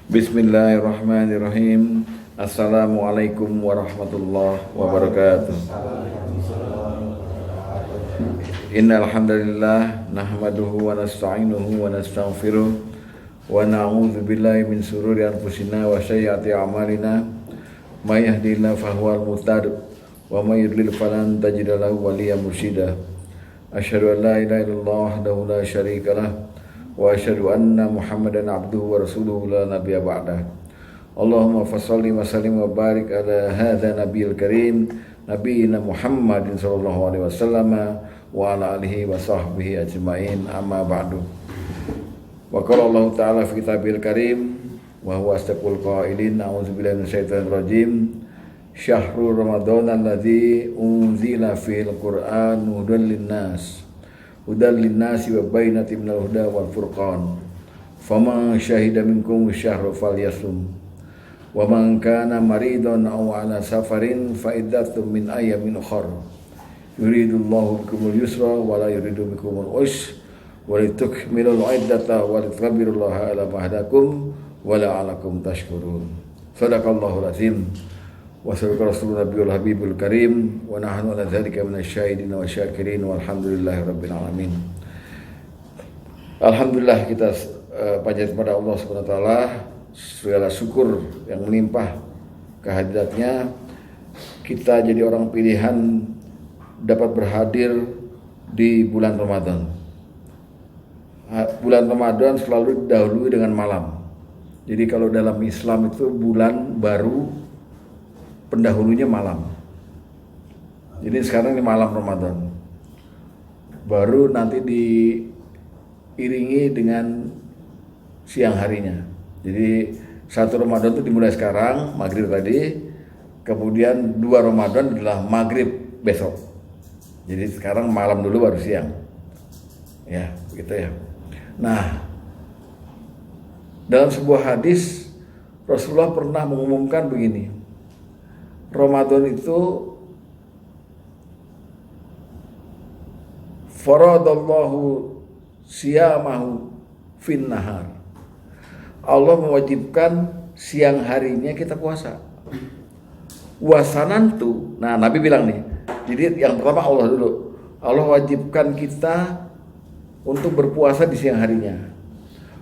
Bismillahirrahmanirrahim. Assalamualaikum warahmatullahi wabarakatuh. Innal hamdalillah nahmaduhu wa nasta'inuhu wa nastaghfiruh wa na'udzu billahi min shururi anfusina wa sayyiati a'malina. May yahdihillahu fahuwal muhtadi wa may yudlil falan tajida lahu waliyyan mursyida. Asyhadu an la ilaha illallah wahdahu la syarika lah wa asyhadu anna Muhammadan abduhu wa rasuluhu la nabiyya ba'dah. Allahumma fasholli wa sallim wa barik ala hadza nabiyil karim nabiyina Muhammadin sallallahu alaihi wasallam wa ala alihi wa sahbihi ajmain, amma ba'du. Wa qala Allah ta'ala fi kitabil karim wa huwa astaqul qailin a'udzubillahi minasyaitonir rajim. Syahrul Ramadan alladzi unzila fil Qur'an hudan linnas wa bayyinatin minal huda wal furqan. Faman syahida minkum syahra falyasum wa man kana maridan aw ala safarin fa iddatun min ayyamin ukhra. Yuridullahu bikumul yusra wa la yuridu bikumul usra wa litukmilul iddata wa litukabbirullaha ala ma hadakum wa la'allakum tashkurun. Shadaqallahul azim. Wa sallallahu rasulun nabiyul habibul karim wa nahnu ala dzalika minasyahidin wa syakirin walhamdulillahi rabbil alamin. Alhamdulillah kita panjat kepada Allah Subhanahu wa taala, segala syukur yang melimpah kehadiratnya. Kita jadi orang pilihan dapat berhadir di bulan Ramadan. Bulan Ramadan selalu didahului dengan malam. Jadi kalau dalam Islam itu bulan baru pendahulunya malam. Jadi sekarang ini malam Ramadan. Baru nanti diiringi dengan siang harinya. Jadi 1 Ramadan itu dimulai sekarang, maghrib tadi. Kemudian 2 Ramadan adalah maghrib besok. Jadi sekarang malam dulu baru siang. Ya, begitu ya. Nah, dalam sebuah hadis Rasulullah pernah mengumumkan begini. Ramadan itu faradallahu siyamahu fin nahar. Allah mewajibkan siang harinya kita puasa. Wasanantu. Nah, Nabi bilang nih. Jadi yang pertama Allah dulu. Allah wajibkan kita untuk berpuasa di siang harinya.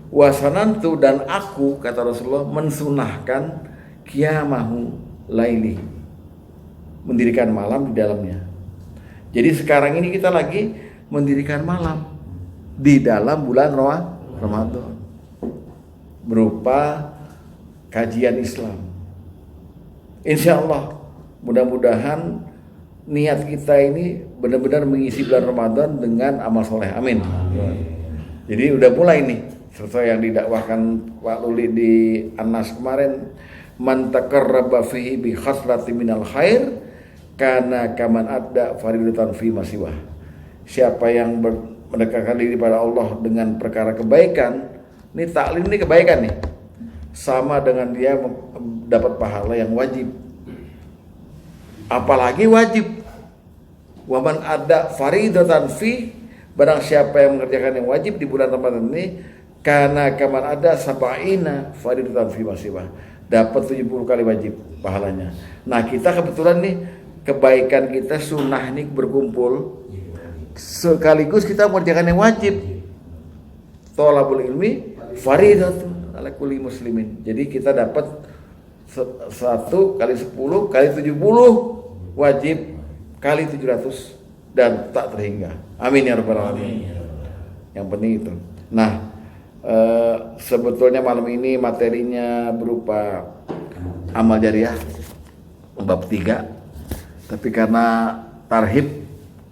Wasanantu, dan aku, kata Rasulullah, mensunahkan qiyamahu laili, mendirikan malam di dalamnya. Jadi sekarang ini kita lagi mendirikan malam di dalam bulan Ramadan berupa kajian Islam. Insya Allah mudah-mudahan niat kita ini benar-benar mengisi bulan Ramadan dengan amal soleh. Amin. Jadi udah mulai nih, seperti yang didakwahkan Pak Luli di Anas kemarin, man taqarraba fihi bi khaslati minal khair kana kaman adda faridatan fi masiwah. Siapa yang mendekatkan diri pada Allah dengan perkara kebaikan, ini taklim ini kebaikan nih, sama dengan dia dapat pahala yang wajib. Apalagi wajib. Wa man adda faridatan fi, barang siapa yang mengerjakan yang wajib di bulan Ramadan ini, kana kaman adda sab'ina faridatan fi masiwah, dapat 70 kali wajib pahalanya. Nah, kita kebetulan nih kebaikan kita sunnah nih berkumpul, sekaligus kita mengerjakan yang wajib. Thalabul ilmi faridatun ala kulli muslimin. Jadi kita dapat 1 kali 10 kali 70 wajib kali 700 dan tak terhingga. Amin ya rabbal alamin. Yang penting itu. Nah, sebetulnya malam ini materinya berupa amal jariah bab 3. Tapi karena tarhib,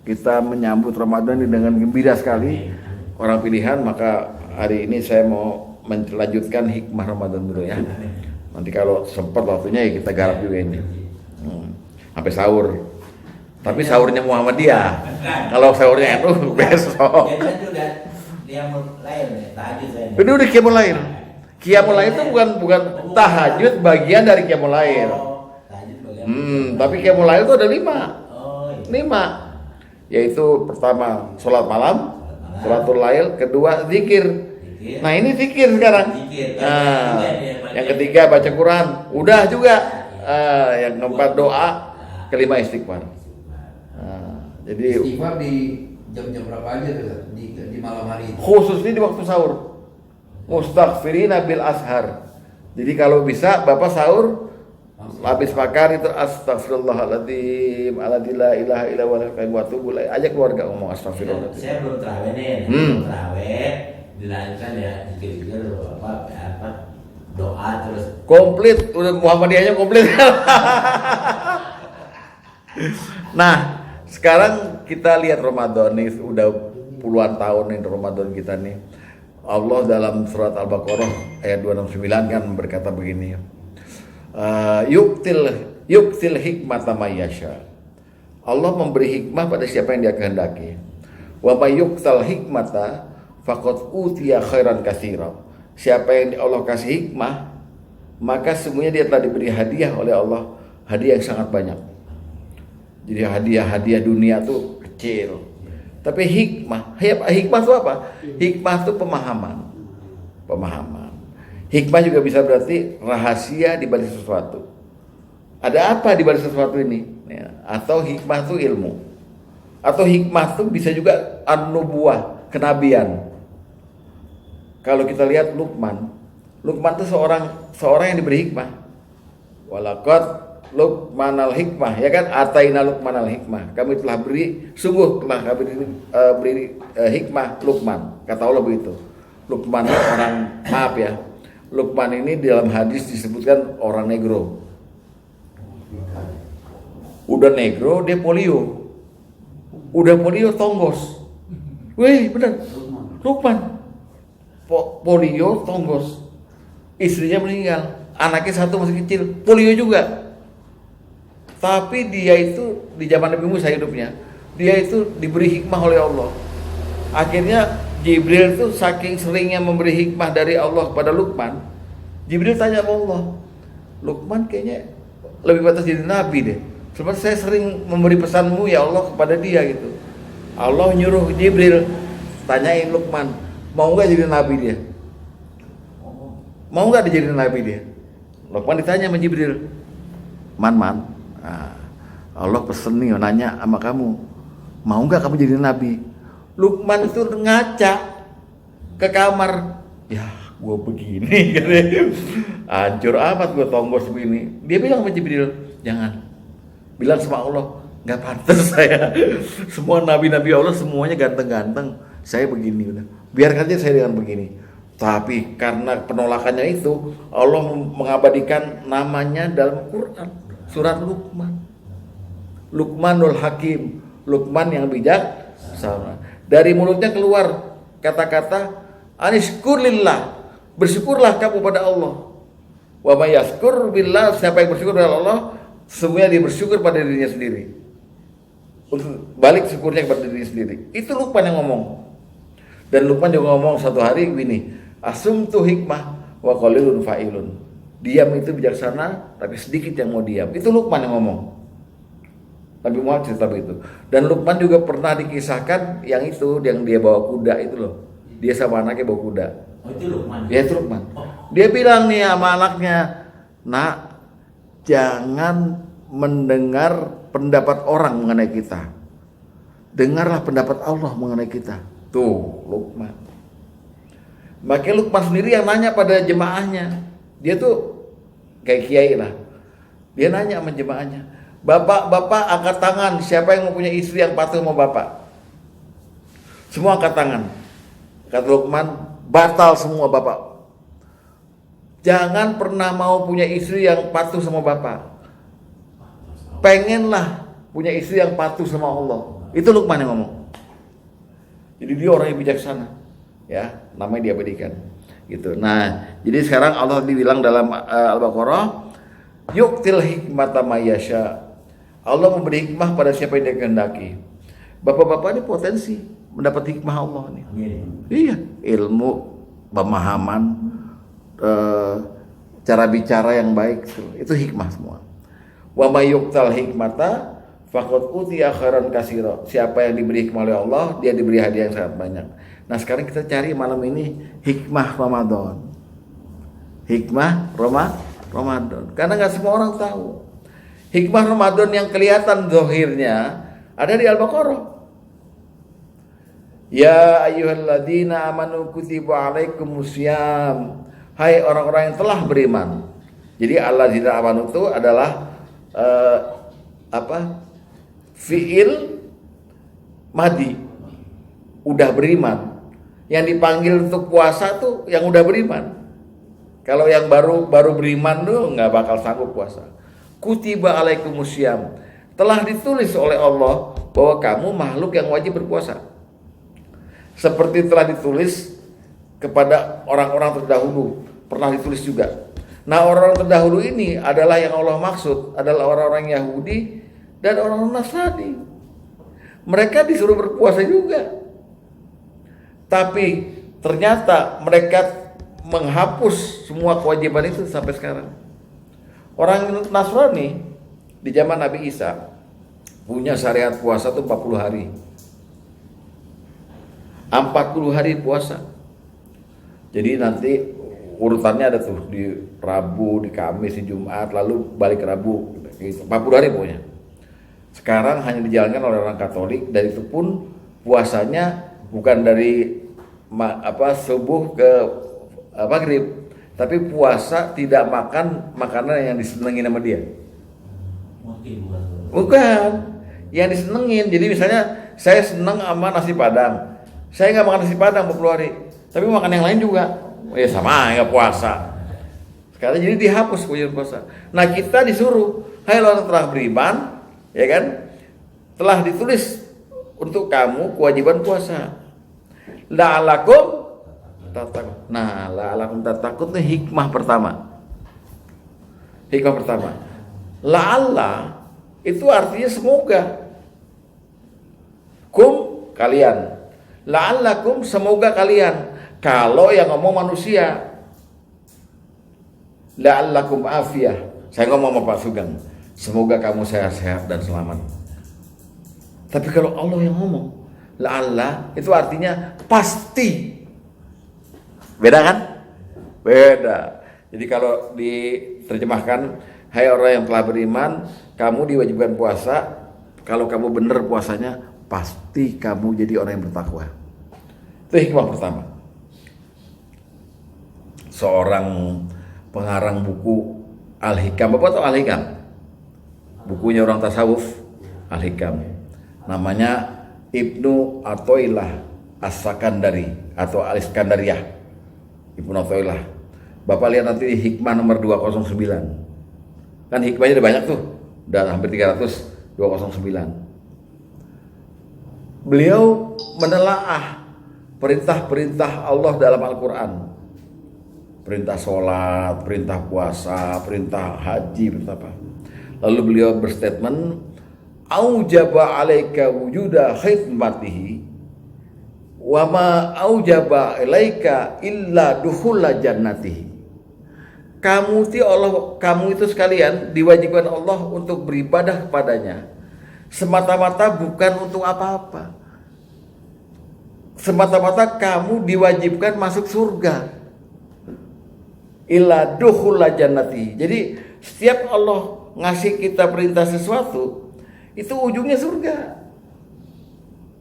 kita menyambut Ramadan dengan gembira sekali, orang pilihan, maka hari ini saya mau melanjutkan hikmah Ramadan dulu ya. Nanti kalau sempat waktunya ya kita garap juga ini sampai sahur. Tapi sahurnya Muhammadiyah. Kalau sahurnya NU besok. Ini udah qiyamul lail. Qiyamul lail itu bukan tahajud, bagian dari qiyamul lail. Tapi qiyamul lail itu ada 5. 5. Yaitu pertama sholat malam, sholatul lail, kedua zikir. Nah, ini zikir sekarang. Nah, yang Yang ketiga baca Quran. Udah juga. Yang keempat doa. Kelima istighfar. Jadi istighfar di jam-jam berapa aja tuh? Di malam hari itu. Khususnya di waktu sahur. Mustaghfirina bil ashar. Jadi kalau bisa Bapak sahur habis makan itu astagfirullahaladzim la ilaha illa wa atubu ilaih. Ajak keluarga ngomong astagfirullah. Saya belum terawih nih, belum terawih dilanjutkan ya zikir-zikir apa doa terus Komplit, udah Muhammadiyahnya komplit. Nah, sekarang kita lihat Ramadan nih, udah puluhan tahun nih Ramadan kita nih. Allah dalam surat Al-Baqarah ayat 269 kan berkata begini. Yuktil hikmata mayyasha. Allah memberi hikmah pada siapa yang dia kehendaki. Wa may yuktal hikmata faqad utiya khairan katsira. Siapa yang Allah kasih hikmah, maka semuanya dia telah diberi hadiah oleh Allah, hadiah yang sangat banyak. Jadi hadiah dunia tuh kecil. Tapi hikmah itu apa? Hikmah itu pemahaman. Hikmah juga bisa berarti rahasia di balik sesuatu. Ada apa di balik sesuatu ini? Ya, atau hikmah itu ilmu. Atau hikmah itu bisa juga an-nubuwah, kenabian. Kalau kita lihat Luqman itu seorang yang diberi hikmah. Walaqad Luqman al-hikmah, ya kan? Ataina Luqman al-hikmah. Kami telah beri hikmah Luqman. Kata Allah begitu. Luqman orang, maaf ya. Luqman ini dalam hadis disebutkan orang negro. Udah negro, dia polio. Udah polio tonggos. Wih, benar. Luqman. Polio tonggos. Istrinya meninggal. Anaknya satu masih kecil, polio juga. Tapi dia itu di zaman Nabi Musa hidupnya, dia itu diberi hikmah oleh Allah. Akhirnya Jibril itu saking seringnya memberi hikmah dari Allah kepada Luqman, Jibril tanya sama Allah, Luqman kayaknya lebih pantas jadi nabi deh. Sebab saya sering memberi pesanmu ya Allah kepada dia gitu. Allah nyuruh Jibril tanyain Luqman, mau nggak jadi nabi dia? Mau nggak jadi nabi dia? Luqman ditanya sama Jibril, Man. Nah, Allah pesen nih nanya sama kamu, mau nggak kamu jadi nabi? Luqman itu ngaca ke kamar, ya gue begini katanya, hancur amat gue tonggos begini. Dia bilang sama Jibril, jangan, bilang sama Allah, nggak pantas saya. Semua nabi-nabi Allah semuanya ganteng-ganteng, saya begini udah, biarkan aja saya dengan begini. Tapi karena penolakannya itu, Allah mengabadikan namanya dalam Quran. Surat Luqman, Luqmanul Hakim, Luqman yang bijaksana. Dari mulutnya keluar kata-kata anishkur lillah, bersyukurlah kamu pada Allah. Wa may yashkur billah, siapa yang bersyukur pada Allah, semuanya dia bersyukur pada dirinya sendiri. Untuk balik syukurnya kepada dirinya sendiri. Itu Luqman yang ngomong. Dan Luqman juga ngomong satu hari begini, asumtu hikmah wa qalilun fa'ilun. Diam itu bijaksana, tapi sedikit yang mau diam. Itu Luqman yang ngomong. Nabi Muhammad cerita begitu. Dan Luqman juga pernah dikisahkan yang dia bawa kuda itu loh. Dia sama anaknya bawa kuda. Oh itu Luqman? Ya itu Luqman. Dia bilang nih sama anaknya, nak, jangan mendengar pendapat orang mengenai kita. Dengarlah pendapat Allah mengenai kita. Tuh, Luqman. Makanya Luqman sendiri yang nanya pada jemaahnya. Dia tuh kayak kiai lah. Dia nanya sama jemaahnya, bapak angkat tangan, siapa yang mempunyai istri yang patuh sama bapak? Semua angkat tangan. Kata Luqman, batal semua bapak. Jangan pernah mau punya istri yang patuh sama bapak. Pengenlah punya istri yang patuh sama Allah. Itu Luqman yang ngomong. Jadi dia orang yang bijaksana. Ya, namanya diabadikan. Gitu. Nah, jadi sekarang Allah dibilang dalam Al-Baqarah, yuktil hikmata mayyasha. Allah memberi hikmah pada siapa yang dia kehendaki. Bapak-bapak ini potensi mendapat hikmah Allah nih. Iya, ilmu, pemahaman, cara bicara yang baik, itu hikmah semua. Wa may yuktal hikmata faqad utiya khairan katsira. Siapa yang diberi hikmah oleh Allah, dia diberi hadiah yang sangat banyak. Nah sekarang kita cari malam ini hikmah Ramadan. Hikmah Ramadan. Karena nggak semua orang tahu. Hikmah Ramadan yang kelihatan zahirnya ada di Al-Baqarah. Ya ayyuhalladzina amanu kutiba alaikumusiyam. Hai orang-orang yang telah beriman. Jadi alladzina amanu itu adalah fiil madi. Udah beriman. Yang dipanggil untuk puasa tuh yang udah beriman. Kalau yang baru beriman tuh nggak bakal sanggup puasa. Kutiba alaikumusiyam. Telah ditulis oleh Allah bahwa kamu makhluk yang wajib berpuasa. Seperti telah ditulis kepada orang-orang terdahulu, pernah ditulis juga. Nah, orang-orang terdahulu ini adalah yang Allah maksud, adalah orang-orang Yahudi dan orang-orang Nasrani. Mereka disuruh berpuasa juga. Tapi ternyata mereka menghapus semua kewajiban itu sampai sekarang. Orang Nasrani di zaman Nabi Isa punya syariat puasa itu 40 hari. 40 hari puasa. Jadi nanti urutannya ada tuh di Rabu, di Kamis, di Jumat, lalu balik ke Rabu gitu. 40 hari pokoknya. Sekarang hanya dijalankan oleh orang Katolik, dan itu pun puasanya bukan dari subuh ke maghrib, tapi puasa tidak makan makanan yang disenengin sama dia. Bukan yang disenengin. Jadi misalnya saya seneng sama nasi Padang, saya nggak makan nasi Padang 40 hari, tapi makan yang lain juga, ya sama nggak puasa. Sekarang jadi dihapus kewajiban puasa. Nah, kita disuruh, hai orang telah beriman, ya kan, telah ditulis untuk kamu kewajiban puasa. La'alakum tatakun. Nah, la'alakum tatakun itu hikmah pertama. Hikmah pertama. La'alla itu artinya semoga. Kum kalian. La'allakum semoga kalian. Kalau yang ngomong manusia, la'allakum afiyah. Saya ngomong sama Pak Sugeng, semoga kamu sehat-sehat dan selamat. Tapi kalau Allah yang ngomong, la'alla itu artinya pasti. Beda kan? Beda. Jadi kalau diterjemahkan, hai orang yang telah beriman, kamu diwajibkan puasa. Kalau kamu benar puasanya, pasti kamu jadi orang yang bertakwa. Itu hikmah pertama. Seorang pengarang buku Al-Hikam, Bapak tahu Al-Hikam? Bukunya orang tasawuf, Al-Hikam. Namanya Ibnu Athaillah As-Sakandari atau Al-Iskandariyah. Ibnu Athaillah. Bapak lihat nanti di hikmah nomor 209. Kan hikmahnya udah banyak tuh, udah hampir 300, 209. Beliau menelaah perintah-perintah Allah dalam Al-Quran. Perintah sholat, perintah puasa, perintah haji, perintah apa. Lalu beliau berstatement, aujaba alaika wujuda khidmatihi wa ma aujaba ilaika illa dukhula jannatihi. Kamu itu sekalian diwajibkan Allah untuk beribadah kepadanya semata-mata bukan untuk apa-apa. Semata-mata kamu diwajibkan masuk surga. Illa dukhula jannati. Jadi setiap Allah ngasih kita perintah sesuatu, itu ujungnya surga.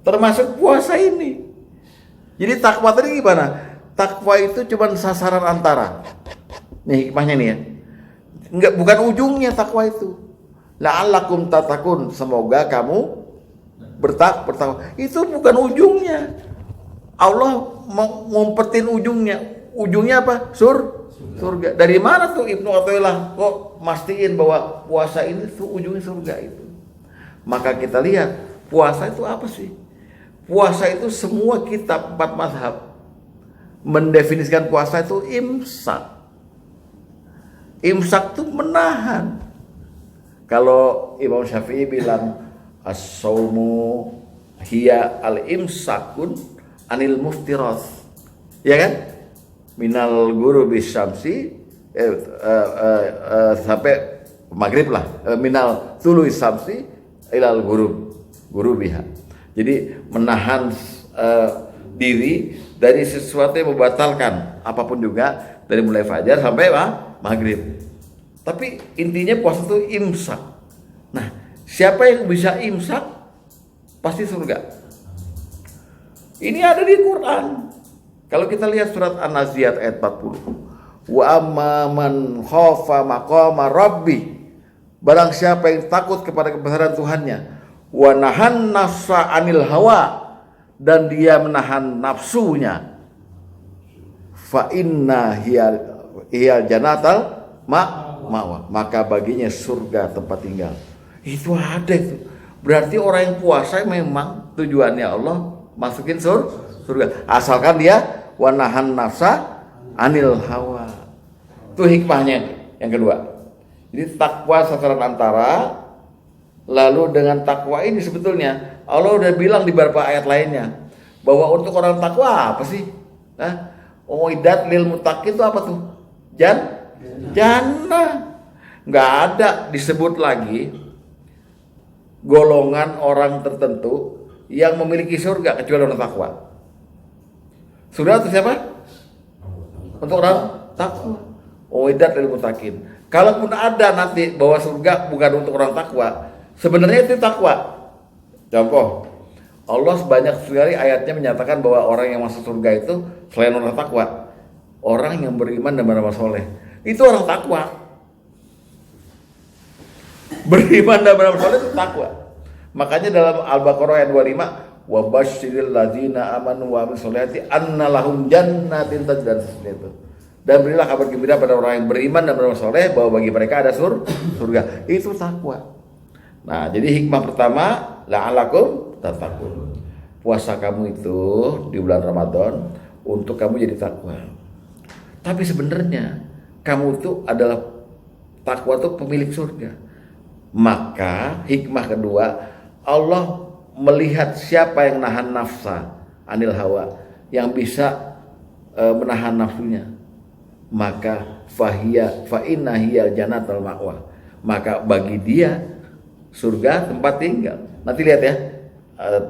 Termasuk puasa ini. Jadi takwa tadi gimana? Takwa itu cuma sasaran antara. Nih hikmahnya nih ya. Bukan ujungnya takwa itu. La'allakum tatakun, semoga kamu bertakwa. Itu bukan ujungnya. Allah mau ngumpetin ujungnya. Ujungnya apa? Surga. Dari mana tuh Ibnu Athaillah kok mastiin bahwa puasa ini tuh ujungnya surga itu? Maka kita lihat puasa itu apa sih? Puasa itu semua kitab 4 mazhab mendefinisikan puasa itu imsak. Imsak itu menahan. Kalau Imam Syafi'i bilang as-saumu hiya al-imsakun anil muftirat, ya kan? Minal ghurubi syamsi sampai maghrib lah, minal tului syamsi ilal ghurubiha. Jadi menahan diri dari sesuatu yang membatalkan apapun juga dari mulai fajar sampai maghrib. Tapi intinya puasa itu imsak. Nah, siapa yang bisa imsak pasti surga. Ini ada di Quran. Kalau kita lihat surat An-Nazi'at ayat 40. Wa amma man khafa maqama rabbi. Barang siapa yang takut kepada kebesaran Tuhannya, wa nahan nafsa 'anil hawa, dan dia menahan nafsunya, fa inna hiyal janatal ma'wa, maka baginya surga tempat tinggal. Itu ada itu. Berarti orang yang puasa memang tujuannya Allah masukin surga, asalkan dia wa nahan nafsa 'anil hawa. Itu hikmahnya yang kedua. Jadi takwa sasaran antara. Lalu dengan takwa ini sebetulnya Allah udah bilang di beberapa ayat lainnya bahwa untuk orang takwa apa sih? Uiddat lil muttaqin itu apa tuh? Jannah. Nggak ada disebut lagi golongan orang tertentu yang memiliki surga kecuali orang takwa. Surga itu siapa? Untuk orang takwa. Uiddat lil muttaqin. Kalaupun ada nanti bahwa surga bukan untuk orang takwa, sebenarnya itu takwa. Contoh, Allah sebanyak sekali ayatnya menyatakan bahwa orang yang masuk surga itu selain orang takwa, orang yang beriman dan beramal soleh. Itu orang takwa. Beriman dan beramal soleh itu takwa. Makanya dalam Al-Baqarah ayat 25, wa basyiril ladzina amanu wa amilus solihati anna lahum jannatin tajri min tahtiha al-anhar. Dan berilah kabar gembira pada orang yang beriman dan beramal soleh bahwa bagi mereka ada surga. Itu takwa. Nah, jadi hikmah pertama, la'alakum tattaqun. Puasa kamu itu di bulan Ramadan untuk kamu jadi takwa. Tapi sebenarnya kamu itu adalah takwa itu pemilik surga. Maka hikmah kedua, Allah melihat siapa yang nahan nafsa anil hawa, yang bisa menahan nafsunya. Maka fa inna hiyal jannatul ma'wa, maka bagi dia surga tempat tinggal. Nanti lihat ya,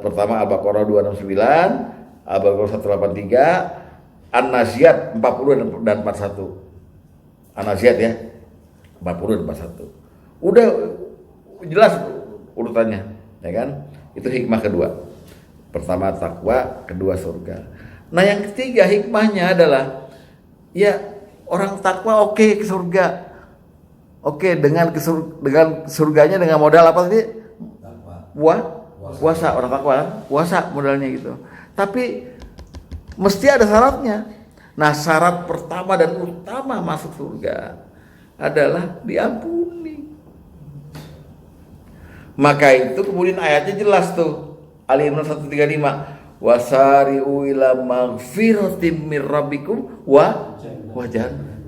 pertama Al-Baqarah 269, Al-Baqarah 183, An-Nazi'at 40 dan 41. An-Nazi'at ya 40 dan 41. Udah jelas urutannya, ya kan? Itu hikmah kedua. Pertama takwa, kedua surga. Nah, yang ketiga hikmahnya adalah ya orang takwa oke ke surga. Oke, dengan surganya dengan modal apa tadi? Puasa. Orang takwa kan? Puasa modalnya gitu. Tapi mesti ada syaratnya. Nah, syarat pertama dan utama masuk surga adalah diampuni. Maka itu kemudian ayatnya jelas tuh. Ali Imran 135. Wasari'u ila maghfiratim mir rabbikum wa jannah.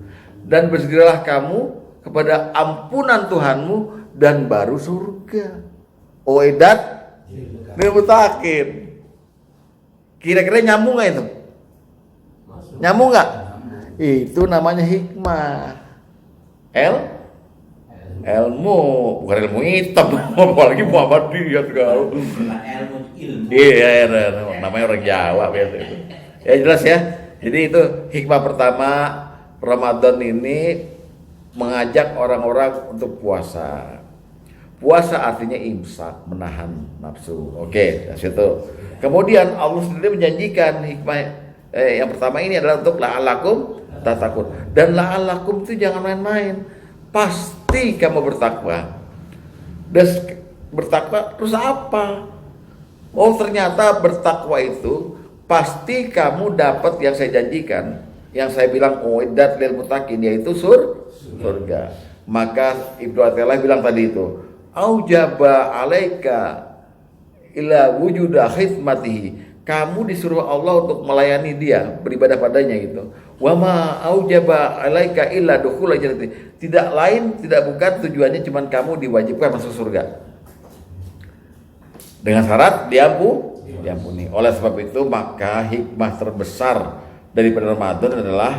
Dan bersegeralah kamu kepada ampunan Tuhanmu dan baru surga. Uiddat lil muttaqin. Kira-kira nyambung nggak itu? Nyambung nggak? Itu namanya hikmah. Ilmu, bukan ilmu hitam, apalagi Muhammadiyah kalau. Iya, namanya orang Jawa biasa itu. Ya jelas ya. Jadi itu hikmah pertama, Ramadan ini mengajak orang-orang untuk puasa. Puasa artinya imsak, menahan nafsu. Oke, dari situ. Kemudian Allah sendiri menjanjikan hikmah yang pertama ini adalah untuk la'alakum tattaqun. Dan la'alakum itu jangan main-main. Pasti kamu bertakwa. Dan bertakwa terus apa? Oh, ternyata bertakwa itu pasti kamu dapat yang saya janjikan. Yang saya bilang uiddat lil muttaqin, yaitu surga. Maka Ibnu Athaillah bilang tadi itu, aujaba alaika ila wujuda khidmatihi. Kamu disuruh Allah untuk melayani dia, beribadah padanya gitu. Wa ma aujaba alaika illa dukhul jannati. Tidak lain, tidak bukan tujuannya cuman kamu diwajibkan masuk surga. Dengan syarat diampuni. Oleh sebab itu maka hikmah terbesar daripada Ramadan adalah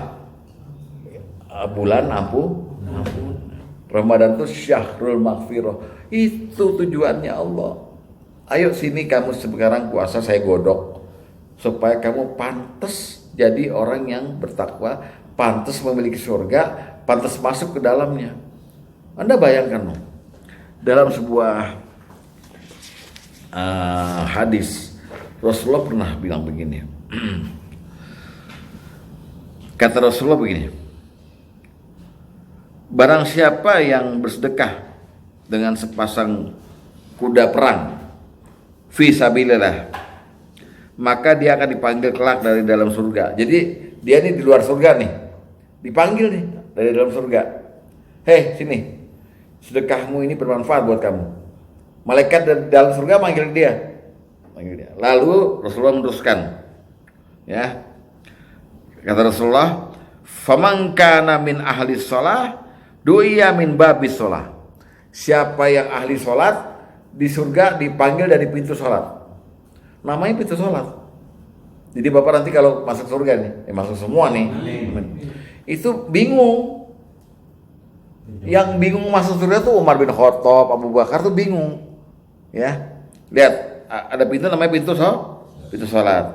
bulan ampun. Ramadan itu syahrul maghfirah. Itu tujuannya Allah. Ayo sini kamu sekarang puasa, saya godok supaya kamu pantas jadi orang yang bertakwa, pantas memiliki surga, pantas masuk ke dalamnya. Anda bayangkan loh, dalam sebuah hadis Rasulullah pernah bilang begini. Kata Rasulullah begini, barang siapa yang bersedekah dengan sepasang kuda perang fi sabilillah, maka dia akan dipanggil kelak dari dalam surga. Jadi dia ini di luar surga nih, dipanggil nih dari dalam surga. Hei, sini, sedekahmu ini bermanfaat buat kamu. Malaikat dari dalam surga manggil dia. Lalu Rasulullah meneruskan, ya, kata Rasulullah, faman kana min ahli shalah du'iya min babis shalah. Siapa yang ahli sholat di surga dipanggil dari pintu sholat. Namanya pintu sholat. Jadi Bapak nanti kalau masuk surga nih, masuk semua nih, itu bingung. Yang bingung masuk surga tuh Umar bin Khattab, Abu Bakar tuh bingung. Ya, lihat ada pintu namanya pintu sholat.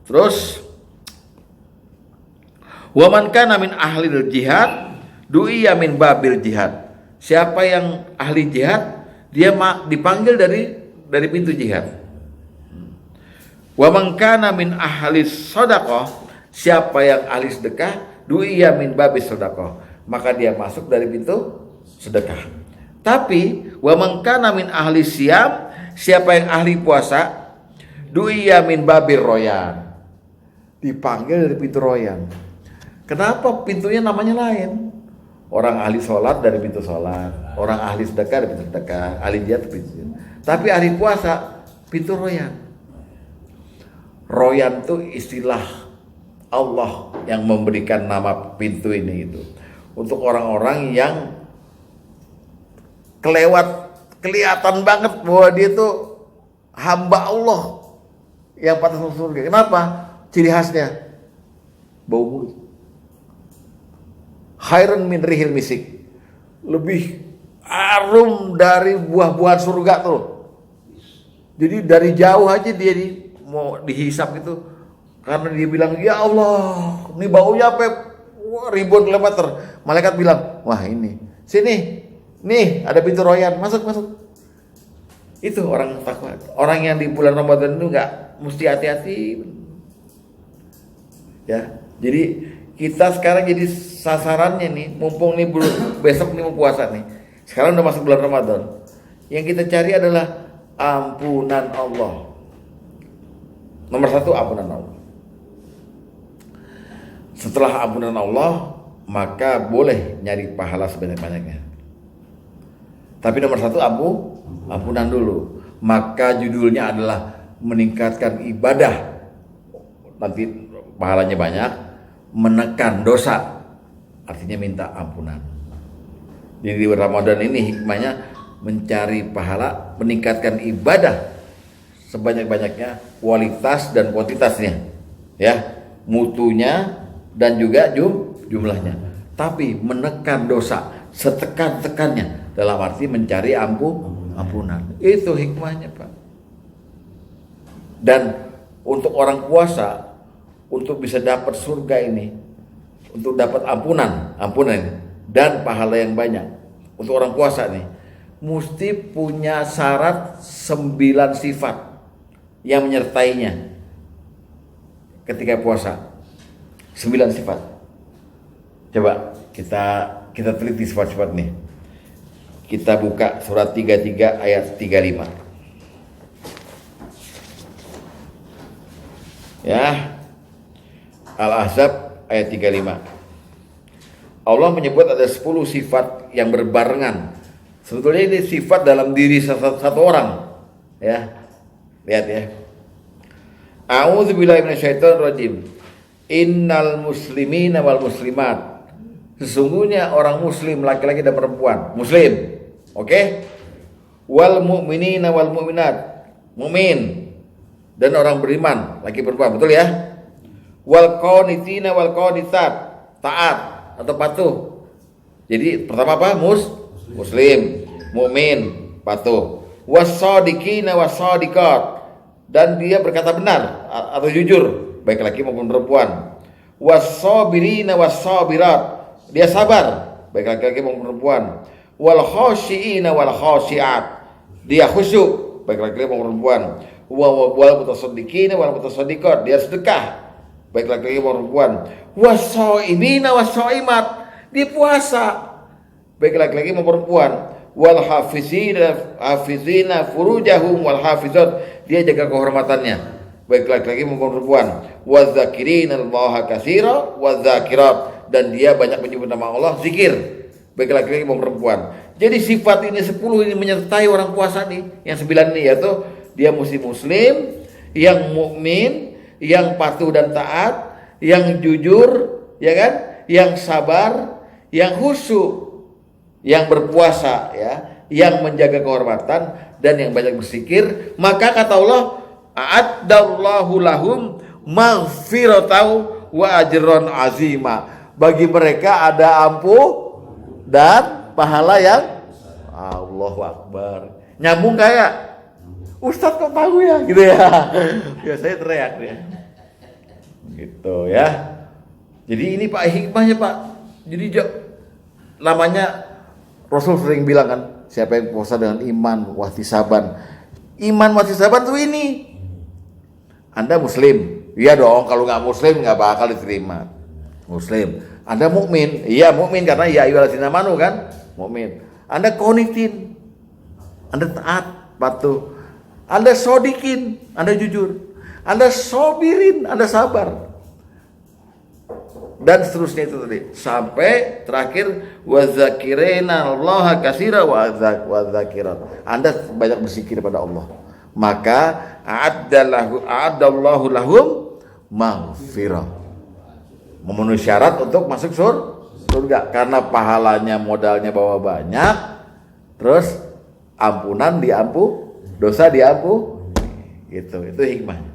Terus, wa man kana min ahli jihad du'iya min babil jihad. Siapa yang ahli jihad, dia dipanggil dari pintu jihad. Wa man kana min ahli shadaqah, siapa yang ahli sedekah, du'iya min babis shadaqah, maka dia masuk dari pintu sedekah. Tapi wa man kana min ahli siyam, siapa yang ahli puasa, du'iya min babir royan, dipanggil dari pintu royan. Kenapa pintunya namanya lain? Orang ahli sholat dari pintu sholat, orang ahli sedekah dari pintu sedekah, ahli jihad dari pintu jihad. Tapi ahli puasa pintu royan. Royan itu istilah Allah yang memberikan nama pintu ini itu untuk orang-orang yang kelihatan banget bahwa dia itu hamba Allah yang pantas masuk surga. Kenapa? Ciri khasnya bau mulut. Khairun min rihil misik, lebih harum dari buah-buahan surga tuh. Jadi dari jauh aja dia mau dihisap gitu, karena dia bilang, ya Allah, ini baunya ribuan kilometer. Malaikat bilang, wah ini, sini, nih ada pintu royan, masuk. Itu orang takwa. Orang yang di bulan Ramadan itu nggak mesti hati-hati. Ya, jadi kita sekarang jadi sasarannya nih, mumpung nih besok nih mau puasa nih. Sekarang udah masuk bulan Ramadan. Yang kita cari adalah ampunan Allah. Nomor satu, ampunan Allah. Setelah ampunan Allah, maka boleh nyari pahala sebanyak-banyaknya. Tapi nomor satu, ampunan dulu. Maka judulnya adalah meningkatkan ibadah. Nanti pahalanya banyak. Menekan dosa, artinya minta ampunan. Jadi di Ramadan ini hikmahnya mencari pahala, meningkatkan ibadah sebanyak-banyaknya, kualitas dan kuantitasnya, ya, mutunya dan juga jumlahnya. Tapi menekan dosa setekan-tekannya, dalam arti mencari ampunan. Itu hikmahnya, Pak. Dan untuk orang puasa, untuk bisa dapat surga ini, untuk dapat ampunan dan pahala yang banyak, untuk orang puasa nih, mesti punya syarat 9 sifat yang menyertainya ketika puasa. 9 sifat. Coba kita teliti sifat-sifat nih. Kita buka surat 33 ayat 35. Ya. Al-Ahzab ayat 35. Allah menyebut ada 10 sifat yang berbarengan. Sebetulnya ini sifat dalam diri satu orang. Ya. Lihat ya. A'udzubillahi minasyaitonirrajim. Innal muslimina wal muslimat. Sesungguhnya orang muslim, laki-laki dan perempuan, muslim. Oke? Wal mu'minina wal mu'minat. Mu'min dan orang beriman, laki perempuan, betul ya? Wal qanitina wal qanitat, taat atau patuh. Jadi pertama apa? Muslim, mukmin, patuh. Was-shadiqina was-shadiqat, dan dia berkata benar atau jujur, baik laki maupun perempuan. was-sabirina was-sabirat, dia sabar, baik laki-laki maupun perempuan. Wal khashiina wal khashiat, dia khusyuk, baik laki-laki maupun perempuan. Wal mutasaddiqina wal mutasaddiqat, dia sedekah, baik laki-laki maupun perempuan. Was-shaimina was-shaimat, dia puasa, baik laki-laki maupun perempuan. Wal hafizina furujahum wal hafizat, dia jaga kehormatannya, baik laki-laki maupun perempuan. Wadzakirina Allaha katsira wadzakirat, dan dia banyak menyebut nama Allah, zikir, baik laki-laki maupun perempuan. Jadi sifat ini 10 ini menyertai orang puasa nih, yang 9 ini, yaitu dia muslim, yang mukmin, yang patuh dan taat, yang jujur, ya kan, yang sabar, yang khusyuk, yang berpuasa, ya, yang menjaga kehormatan, dan yang banyak berzikir. Maka kata Allah, a'addallahu lahum maghfiratan wa ajran azima, bagi mereka ada ampuh dan pahala yang Allahu Akbar. Nyambung kayak Ustadz kok tahu ya, gitu ya. Ya saya teriak ya, gitu ya. Jadi ini Pak hikmahnya Pak. Jadi namanya Rasul sering bilang kan, siapa yang puasa dengan iman wahtisaban. Iman wahtisaban tuh ini, Anda muslim, iya dong. Kalau nggak muslim nggak bakal diterima. Muslim, Anda mukmin, iya mukmin karena ya ayyuhallazina amanu kan, mukmin. Anda qanitin, Anda taat, patuh. Anda shodikin, Anda jujur. Anda sobirin, Anda sabar. Dan seterusnya itu tadi, sampai terakhir wadzakirina Allaha katsira wadzakirat, Anda banyak berzikir pada Allah, maka a'addallahu lahum maghfirah, memenuhi syarat untuk masuk surga karena pahalanya, modalnya bawa banyak, terus ampunan dosa diampuni, gitu. Itu hikmahnya.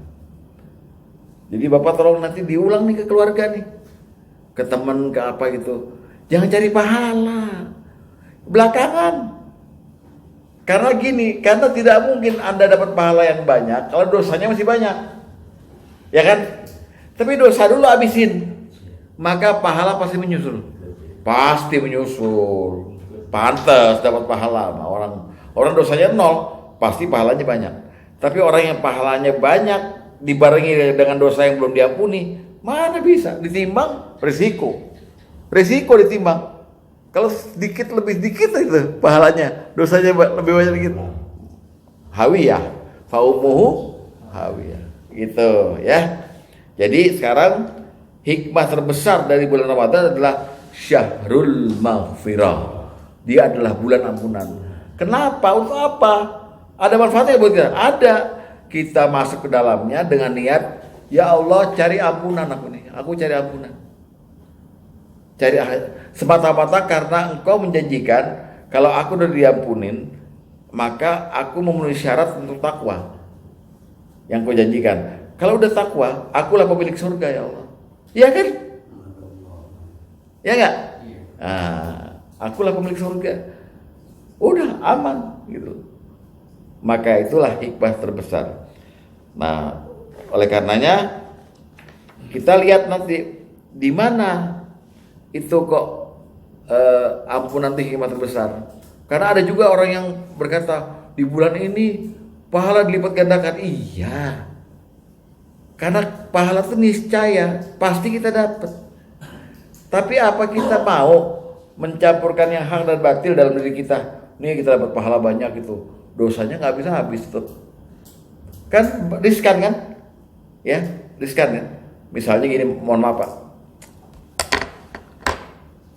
Jadi Bapak tolong nanti diulang nih ke keluarga nih, ke teman, ke apa gitu. Jangan cari pahala belakangan. Karena gini, karena tidak mungkin Anda dapat pahala yang banyak kalau dosanya masih banyak. Ya kan? Tapi dosa dulu habisin, maka pahala pasti menyusul. Pasti menyusul. Pantas dapat pahala. Nah, orang dosanya 0, pasti pahalanya banyak. Tapi orang yang pahalanya banyak dibarengi dengan dosa yang belum diampuni, mana bisa ditimbang? Risiko ditimbang. Kalau sedikit lebih dikit itu pahalanya, dosanya lebih banyak dikit. Hawiyah, faumuhu hawiyah. Gitu ya. Jadi sekarang hikmah terbesar dari bulan Ramadan adalah syahrul maghfirah. Dia adalah bulan ampunan. Kenapa? Untuk apa? Ada manfaatnya buat kita? Ada. Kita masuk ke dalamnya dengan niat, ya Allah cari ampunan aku nih. Aku cari ampunan. Cari semata-mata karena Engkau menjanjikan kalau aku udah diampunin, maka aku memenuhi syarat untuk takwa yang Kau janjikan. Kalau udah takwa, akulah pemilik surga ya Allah. Iya kan? Ya enggak? Nah, akulah pemilik surga. Udah aman gitu. Maka itulah hikmah terbesar. Nah, oleh karenanya kita lihat nanti di mana itu kok ampunan itu hikmah terbesar. Karena ada juga orang yang berkata di bulan ini pahala dilipat gandakan. Iya. Karena pahala itu niscaya pasti kita dapat. Tapi apa kita mau mencampurkan yang hak dan batil dalam diri kita? Nih kita dapat pahala banyak itu, dosanya nggak bisa habis tuh. Kan riskan kan? Ya, riskan kan? Misalnya gini, mohon maaf Pak.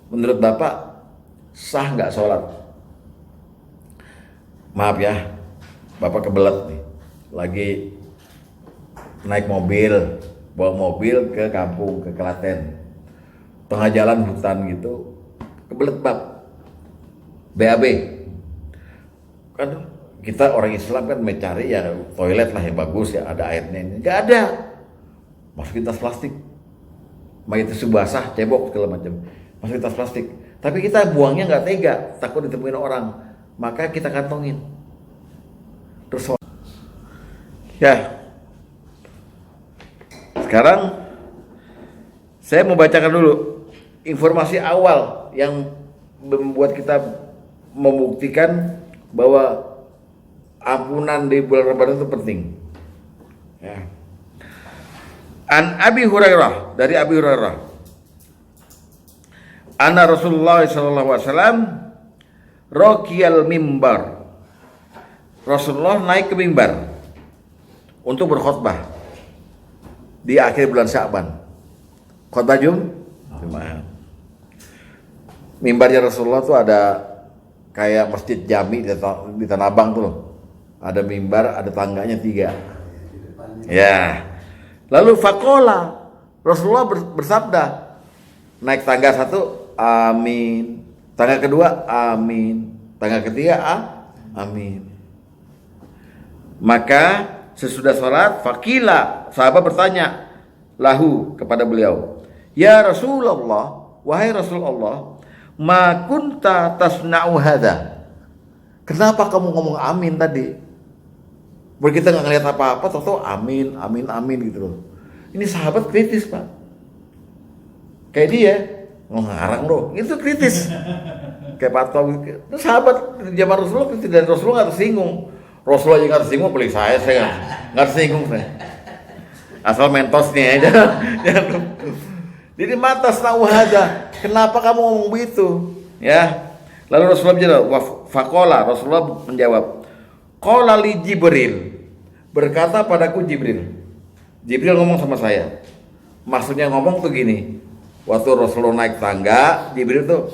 Menurut Bapak sah nggak sholat? Maaf ya, Bapak kebelet nih, lagi naik mobil, bawa mobil ke kampung, ke Klaten, tengah jalan hutan gitu, kebelet Bab, BAB. Kan kita orang Islam kan mencari ya toilet lah yang bagus ya, ada airnya. Ini nggak ada, masukin tas plastik, mayat itu basah, cebok segala macam, masukin tas plastik. Tapi kita buangnya nggak tega, takut ditemuin orang, maka kita kantongin. Terus ya, sekarang Saya mau bacakan dulu informasi awal yang membuat kita membuktikan bahwa ampunan di bulan Ramadan itu penting. Ya. An Abi Hurairah, dari Abi Hurairah, anna Rasulullah sallallahu alaihi wasallam raqiyal mimbar. Rasulullah naik ke mimbar untuk berkhutbah di akhir bulan Sya'ban. Khutbah Jumat. Mimbarnya Rasulullah tuh ada kayak masjid jami di Tanah Abang tuh loh. Ada mimbar, ada tangganya 3. Ya. Lalu faqala, Rasulullah bersabda, naik tangga 1, amin. Tangga kedua, amin. Tangga ketiga, amin. Maka sesudah sholat, faqila, sahabat bertanya lahu kepada beliau, ya Rasulullah, wahai Rasulullah, ma kunta tasna'u hadza. Kenapa kamu ngomong amin tadi? Kita nggak ngeliat apa-apa, tahu amin, amin, amin gitu loh. Ini sahabat kritis, Pak. Kayak dia, ngarang loh, itu kritis. Kayak Pak Tom, itu sahabat zaman Rasulullah kritis, dan Rasulullah nggak tersinggung. Rasulullah yang nggak tersinggung, beli saya nggak tersinggung saya. Asal mentosnya aja. Jadi mata snauhada, kenapa kamu ngomong begitu? Ya. Lalu Rasulullah menjawab, faqala, Rasulullah menjawab, qala li Jibril, berkata padaku Jibril. Jibril ngomong sama saya. Maksudnya ngomong tuh gini, waktu Rasulullah naik tangga, Jibril tuh,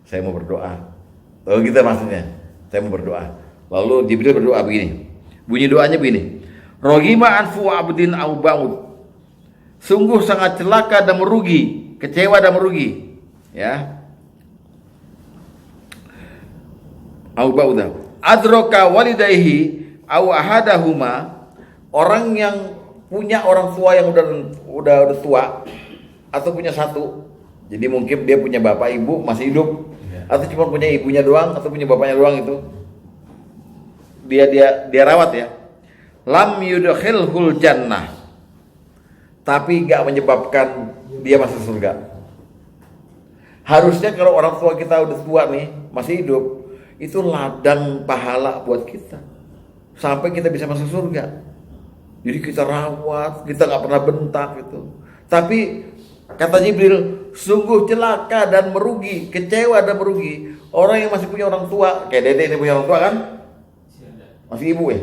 saya mau berdoa. Oh gitu maksudnya, saya mau berdoa. Lalu Jibril berdoa begini, bunyi doanya begini, roghima anfu abdin au ba'ud, sungguh sangat celaka dan merugi, kecewa dan merugi, ya. Au ba'udah, adroka walidaihi au ahadahuma, orang yang punya orang tua yang udah tua atau punya satu, jadi mungkin dia punya bapak ibu masih hidup, atau cuma punya ibunya doang atau punya bapaknya doang, itu dia rawat ya. Lam yudkhilhul jannah, tapi gak menyebabkan dia masuk surga. Harusnya kalau orang tua kita udah tua nih, masih hidup, itu ladang pahala buat kita sampai kita bisa masuk surga. Jadi kita rawat, kita gak pernah bentak gitu. Tapi kata Jibril, sungguh celaka dan merugi, kecewa dan merugi orang yang masih punya orang tua. Kayak Dede ini punya orang tua kan? Masih ibu ya?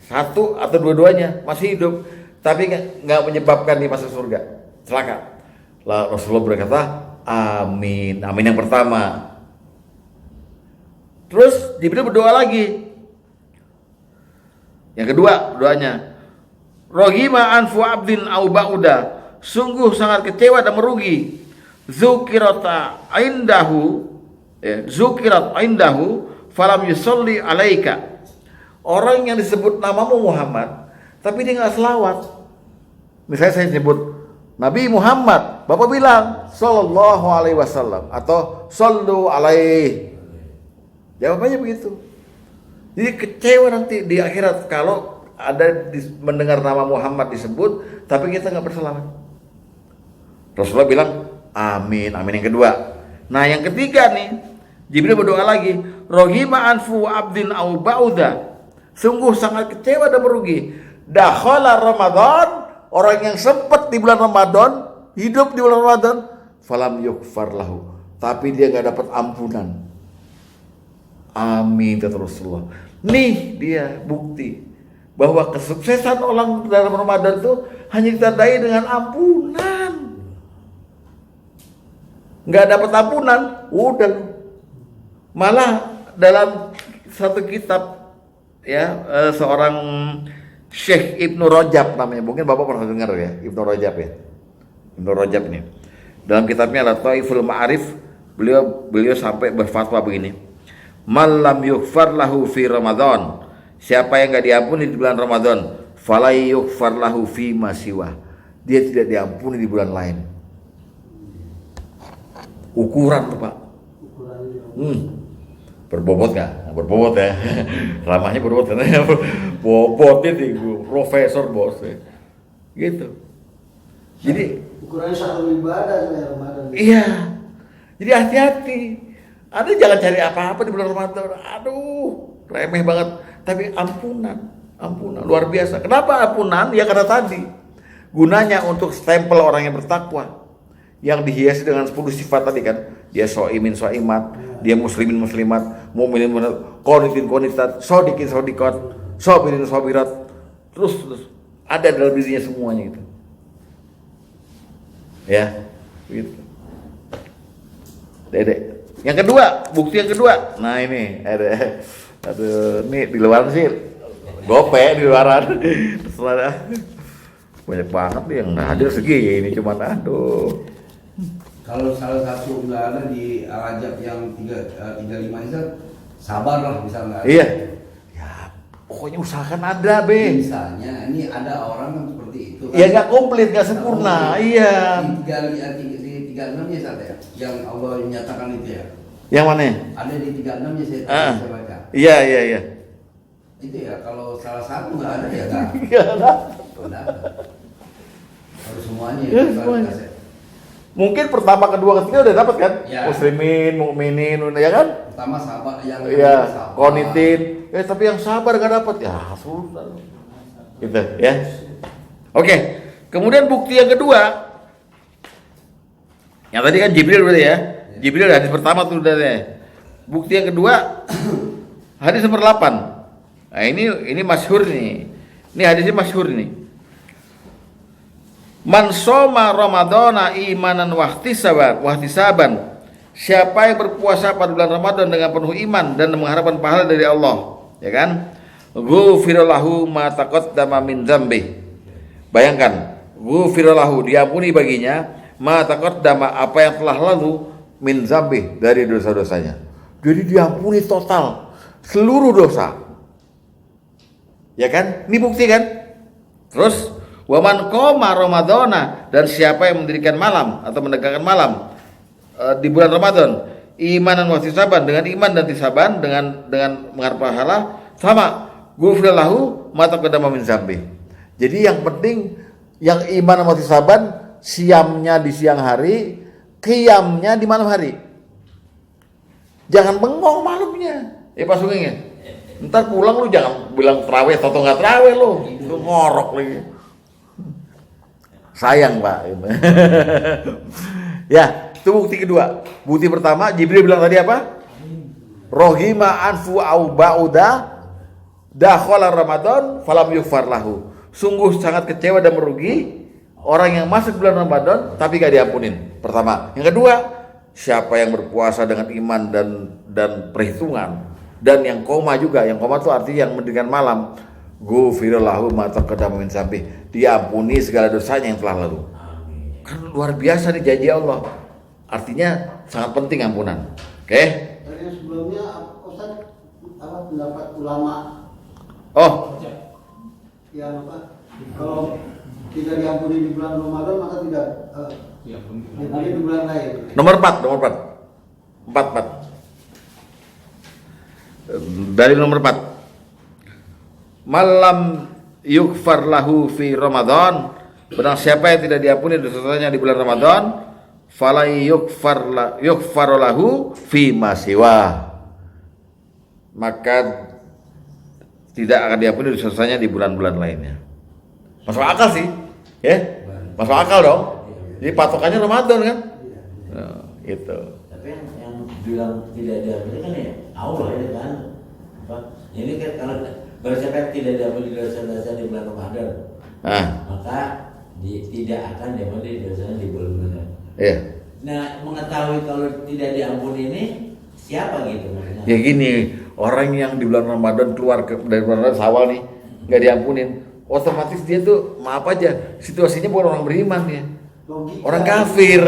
Satu atau dua-duanya masih hidup, tapi nggak menyebabkan dia masuk surga, celaka. Lah Rasulullah berkata, amin, amin yang pertama. Terus Jibril berdoa lagi. Yang kedua doanya, roghima anfu abdin au ba'uda, sungguh sangat kecewa dan merugi, zukirata indahu, zukirat indahu falam yusalli alaika, orang yang disebut namamu Muhammad tapi dia nggak selawat. Misalnya saya sebut Nabi Muhammad, Bapak bilang sallallahu alaihi wasallam atau sallu alaihi, jawabannya begitu. Jadi kecewa nanti di akhirat kalau ada mendengar nama Muhammad disebut tapi kita nggak berselawat. Rasulullah bilang amin, amin yang kedua. Nah yang ketiga nih, Jibril berdoa lagi, roghima anfu abdin au ba'uda, sungguh sangat kecewa dan merugi, dakhala Ramadan, orang yang sempat di bulan Ramadan, hidup di bulan Ramadan, falam yughfar lahu, tapi dia nggak dapat ampunan. Amin kata Rasulullah. Nih dia bukti bahwa kesuksesan orang dalam Ramadan itu hanya ditandai dengan ampunan. Nggak dapat ampunan, udah. Malah dalam satu kitab ya, seorang Syekh Ibnu Rajab namanya, mungkin Bapak pernah dengar ya, Ibnu Rajab ya. Ibnu Rajab ini dalam kitabnya Lataiful Ma'arif, beliau sampai berfatwa begini, malam yughfar lahu fi Ramadan, siapa yang enggak diampuni di bulan Ramadan, falai yughfar lahu fi masiwah, dia tidak diampuni di bulan lain. Ukuran tuh Pak. Berbobot nggak? Berbobot ya. Ramahnya berbobot karena bobotnya tinggi, profesor bos gitu. Jadi Ukurannya satu ibadah ya Ramadan. Iya. Jadi hati-hati. Anda jangan cari apa-apa di bulan Ramadan. Aduh, remeh banget. Tapi ampunan luar biasa. Kenapa ampunan? Ya karena tadi gunanya untuk stempel orang yang bertakwa, yang dihiasi dengan 10 sifat tadi kan. Dia so'imin so'imat, dia muslimin muslimat, mu'minin mu'minat, qanitin qanitat, shodikin shodikot, sobirin sobirat. Terus ada dalam dirinya semuanya itu. Ya, gitu. Dedek. Yang kedua, bukti yang kedua. Nah ini ada nih di luaran sih. Gope di luaran. Banyak banget nih yang nggak hadir segini cuman aduh. Kalau salah satu nggak ada di Al-Ajab yang 35 itu sabar lah bisa nggak ada. Iya. Ya, pokoknya usahakan ada, Be. Misalnya ini ada orang yang seperti itu. Kan? Ya nggak komplit, nggak sempurna. Iya. Di 36 ya Sat, ya, yang Allah menyatakan itu ya. Yang mana? Ada di 36 ya saya baca. Iya. Itu ya kalau salah satu nggak ada ya nggak. Iya ada. Nggak ada. Kalau semuanya Ya, ya, semuanya. Mungkin pertama, kedua, ketiga udah dapat kan? Ya. Muslimin, mukminin, ya kan? Pertama sabar yang Iya, sabar. qanitin. Tapi yang sabar nggak dapat ya susah. Gitu ya. Oke. Kemudian bukti yang kedua. Yang tadi kan Jibril berarti ya. Jibril hadis pertama tuh udah deh. Bukti yang kedua hadis nomor 8. Nah, ini masyhur nih. Ini hadisnya masyhur nih. Man shoma Ramadhana imanan wahtisaban. Siapa yang berpuasa pada bulan Ramadan dengan penuh iman dan mengharapkan pahala dari Allah, ya kan? Ghufira lahu ma taqaddama min dzambi. Bayangkan, ghufira lahu, diampuni baginya ma taqaddama, apa yang telah lalu, min dzambi, dari dosa-dosanya. Jadi diampuni total seluruh dosa. Ya kan? Ini bukti kan? Terus wa man qoma Ramadhana, dan siapa yang mendirikan malam atau menegakkan malam di bulan Ramadan imanan wa ihtisaban, dengan iman dan ihtisaban, dengan mengharap pahala, sama ghufira lahu ma taqaddama min dzambi. Jadi yang penting yang iman wa ihtisaban, siamnya di siang hari, qiyamnya di malam hari. Jangan bengong malamnya. Pak Sugeng ya. Ntar pulang lu jangan bilang terawih atau nggak terawih lu ngorok lagi. Sayang Pak. Ya, itu bukti kedua. Bukti pertama, Jibril bilang tadi apa? Rohima anfu au ba'uda dakhala Ramadan falam yughfar lahu. Sungguh sangat kecewa dan merugi orang yang masuk bulan Ramadan tapi gak diampunin. Pertama. Yang kedua, siapa yang berpuasa dengan iman dan perhitungan, dan yang koma juga. Yang koma itu artinya yang mendirikan malam. Ghufira lahu ma taqaddama min dzambi, diampuni segala dosanya yang telah lalu. Kan luar biasa nih janji Allah. Artinya sangat penting ampunan. Oke? Tadi yang sebelumnya Ustaz apa pendapat ulama Oh, yang apa? Kalau tidak diampuni di bulan Ramadan maka tidak diampuni di bulan lain. nomor 4. 4. Dari nomor 4. Malam yughfar lahu fi Ramadan, barang siapa yang tidak diampuni dosanya di bulan Ramadan, fala yughfar lahu fi ma siwa, maka tidak akan diampuni dosanya di bulan-bulan lainnya. Masuk akal sih, ya? Masuk akal dong. Jadi patokannya Ramadan kan? Nah, gitu. Tapi yang bilang tidak diampuni kan ya Allah ya kan. Apa? Ini kan kalau berdasarkan tidak diampuni dosa-dosa di bulan Ramadan, maka tidak akan diampuni dosanya di bulan Ramadan. Iya. Nah, mengetahui kalau tidak diampuni ini siapa gitu maksudnya? Ya gini, orang yang di bulan Ramadan keluar dari bulan Ramadan Syawal nih, nggak diampunin, otomatis dia tuh maaf aja, situasinya bukan orang beriman dia, orang kafir.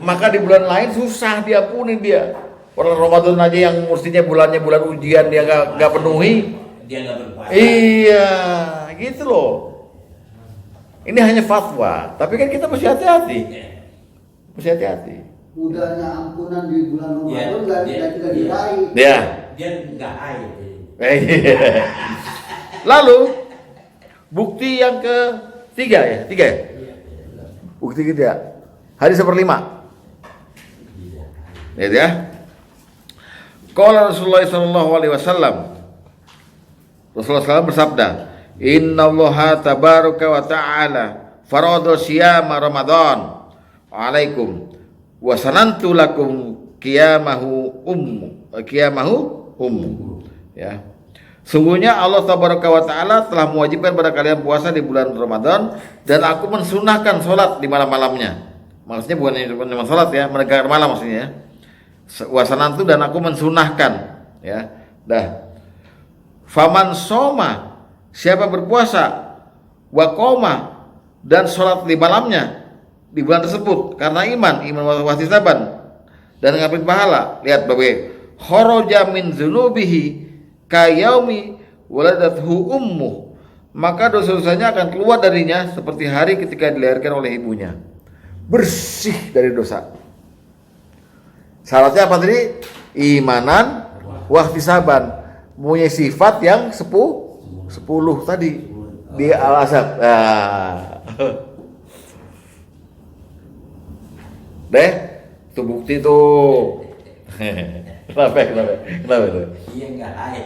Maka di bulan lain susah diampunin dia. Orang Ramadan aja yang mestinya bulannya bulan ujian dia nggak penuhi, Dia nggak berpuasa. iya, gitu loh. Ini hanya fatwa, tapi kan kita mesti hati-hati, mesti hati-hati. Mudahnya ampunan di bulan Ramadan Iya. tidak diraih. Ya. Dia nggak haid. Lalu bukti yang ketiga ya, Bukti tidak. Hadis 1/5. Lihat ya. Qala Rasulullah sallallahu alaihi wasallam. Rasulullah SAW bersabda, "Innallaha tabaraka wa ta'ala farada siyama Ramadan 'alaikum wa sanantu lakum qiyamahu ya. Sungguhnya Allah tabaraka wa ta'ala telah mewajibkan pada kalian puasa di bulan Ramadan dan aku mensunahkan salat di malam-malamnya. Maksudnya bukan cuma salat ya, menegakkan malam maksudnya ya. Wasanantu dan aku mensunahkan ya. Faman soma, siapa berpuasa, wa qoma dan salat di malamnya di bulan tersebut karena iman wahtisaban dan ngambil pahala. Lihat babe, kharaja min dzunubihi kayaumi waladathu ummuh, maka dosa-dosanya akan keluar darinya seperti hari ketika dilahirkan oleh ibunya. Bersih dari dosa. Syaratnya apa tadi? Imanan wahtisaban, punya sifat yang 10 tadi di al-asab. Deh, itu bukti tuh. Kenapa? Iya enggak haid.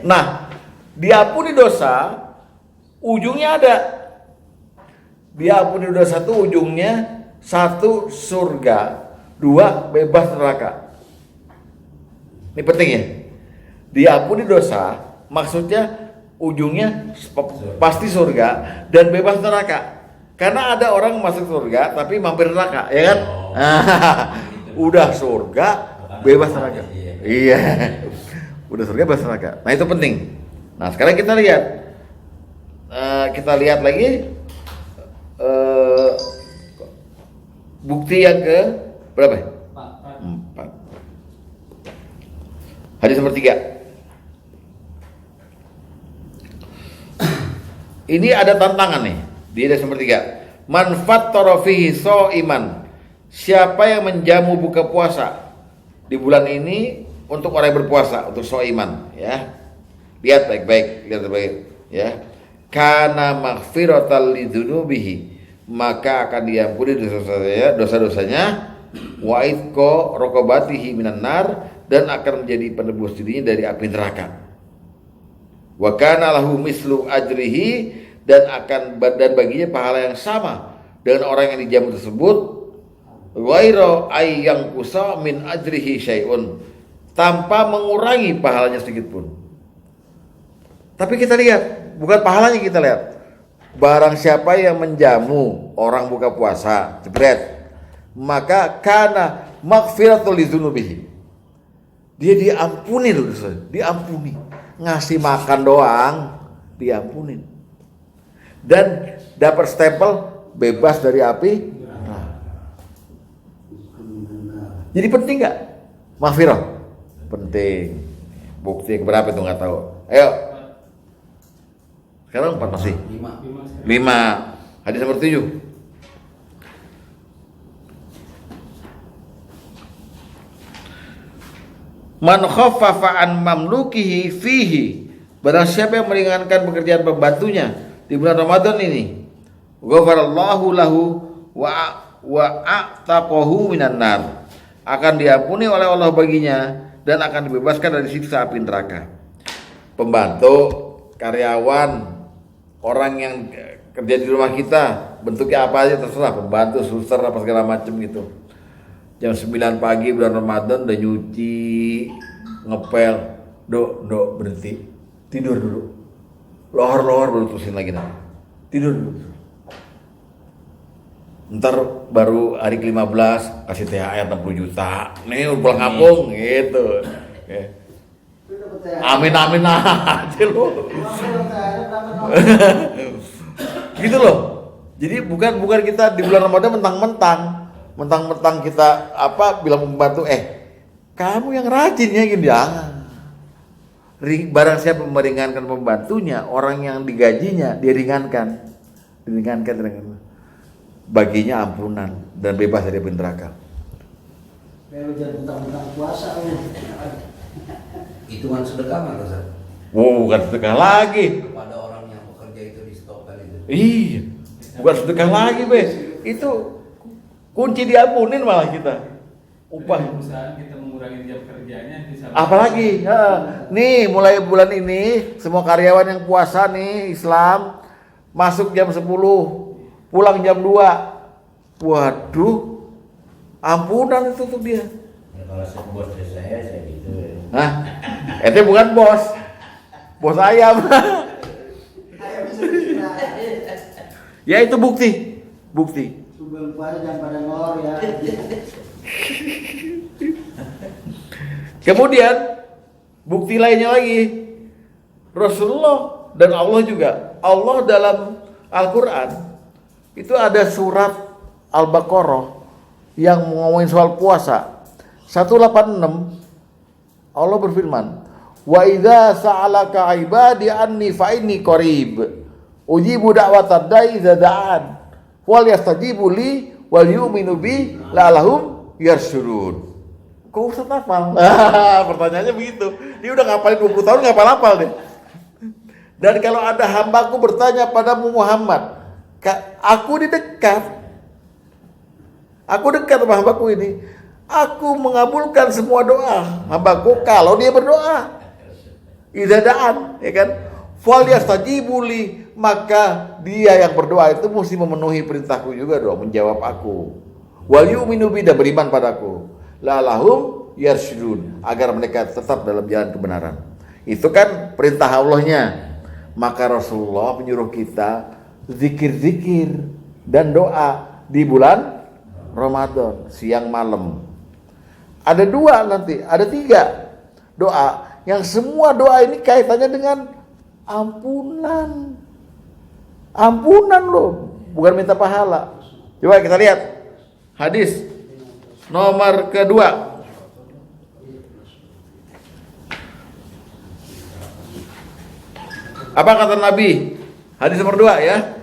Nah, diampuni dosa, ujungnya ada. Diampuni dosa tuh ujungnya 1 surga, 2 bebas neraka. Ini penting ya. Diampuni dosa, maksudnya ujungnya pasti surga dan bebas neraka. Karena ada orang masuk surga tapi mampir neraka, ya kan? Udah surga, bebas neraka. Iya. Udah surga, bebas neraka. Nah, itu penting. Nah, sekarang kita lihat lagi bukti yang ke berapa? 4. Hadis nomor 3. Ini ada tantangan nih di hadis nomor 3. Man fattara fihi shaiman. Siapa yang menjamu buka puasa di bulan ini untuk orang yang berpuasa, untuk shaiman ya. Lihat baik-baik ya. Kana maghfiratal lidzunubihi, maka akan diampuni dosa-dosanya, wa itqa raqabatihi minan nar, dan akan menjadi penebus dirinya dari api neraka. Wa kana lahu mislu ajrihi, dan baginya pahala yang sama dengan orang yang dijamu tersebut, ghaira ayyang kusa min ajrihi syai'un, tanpa mengurangi pahalanya sedikit pun. Tapi kita lihat, bukan pahalanya kita lihat. Barang siapa yang menjamu orang buka puasa, jebret, maka kana maghfiratul lidzunubihi. Dia diampuni loh, diampuni. Ngasih makan doang diampunin. Dan dapat stempel bebas dari api. Nah. Jadi penting nggak? Maghfirah penting. Bukti keberapa itu nggak tahu. Ayo. Sekarang 4 masih. 5. Hadis nomor 7. Man khaffafa an mamlukihi fihi, barang siapa yang meringankan pekerjaan pembantunya di bulan Ramadan ini, ghafarallahu lahu wa a'taqahu minan nar, akan diampuni oleh Allah baginya dan akan dibebaskan dari siksa api neraka. Pembantu, karyawan, orang yang kerja di rumah kita, bentuknya apa aja terserah, pembantu, suster, apa segala macam gitu. Jam 9 pagi bulan Ramadan udah nyuci, ngepel, dok berhenti, tidur dulu, lohor baru terusin lagi nanti, tidur dulu. Ntar baru hari ke-15 kasih THR 60 juta, nih udah pulang kampung gitu. Amin aja lo. Gitu loh. Jadi bukan kita di bulan Ramadan mentang-mentang kita bilang membantu, kamu yang rajin ya gini, jangan. Barang siapa meringankan pembantunya, orang yang digajinya diringankan. Baginya ampunan dan bebas dari api neraka. Kalau jangan mentang-mentang puasa. Hitungan sedekah nggak Ustaz? Bukan sedekah lagi. Kepada orang yang bekerja itu di stopkan itu. Iya. Bukan sedekah lagi, be. Itu kunci diampunin malah kita. Upah. Perusahaan kita mengurangi jam kerjanya bisa. Apalagi, nih mulai bulan ini semua karyawan yang puasa nih Islam masuk jam 10, pulang jam 2. Waduh, ampunan itu tuh dia. Ya, kalau bos saya gitu. Hah? Itu bukan bos ayam. Ya itu bukti. Sebelum puasa jangan pada ngor ya. Kemudian bukti lainnya lagi, Rasulullah dan Allah juga. Allah dalam Al-Quran itu ada surat Al-Baqarah yang ngomongin soal puasa. 186 Allah berfirman, wa idza sa'alaka ibadi anni fa inni qarib ujibu da'watad da'i idza da'an wal yastajibu li wal yu'minu bi la'allahum yarsyudun. Kok Ustaz hafal? Pertanyaannya begitu. Dia udah ngapalin 20 tahun ngapal-hafal deh. Dan kalau ada hambaku bertanya padamu Muhammad, aku dekat sama hambaku ini. Aku mengabulkan semua doa hambaku kalau dia berdoa. Idadaan, ya kan? Fal yastajibu li, maka dia yang berdoa itu mesti memenuhi perintahku juga dong, menjawab aku. Wal yu'minu bi, dan beriman padaku. La'allahum yarsyudun, agar mereka tetap dalam jalan kebenaran. Itu kan perintah Allahnya. Maka Rasulullah menyuruh kita zikir-zikir dan doa di bulan Ramadan siang malam. Ada 2 nanti, ada 3 doa yang semua doa ini kaitannya dengan ampunan. Ampunan loh, bukan minta pahala. Coba kita lihat hadis nomor kedua. Apa kata Nabi? Hadis nomor 2 ya.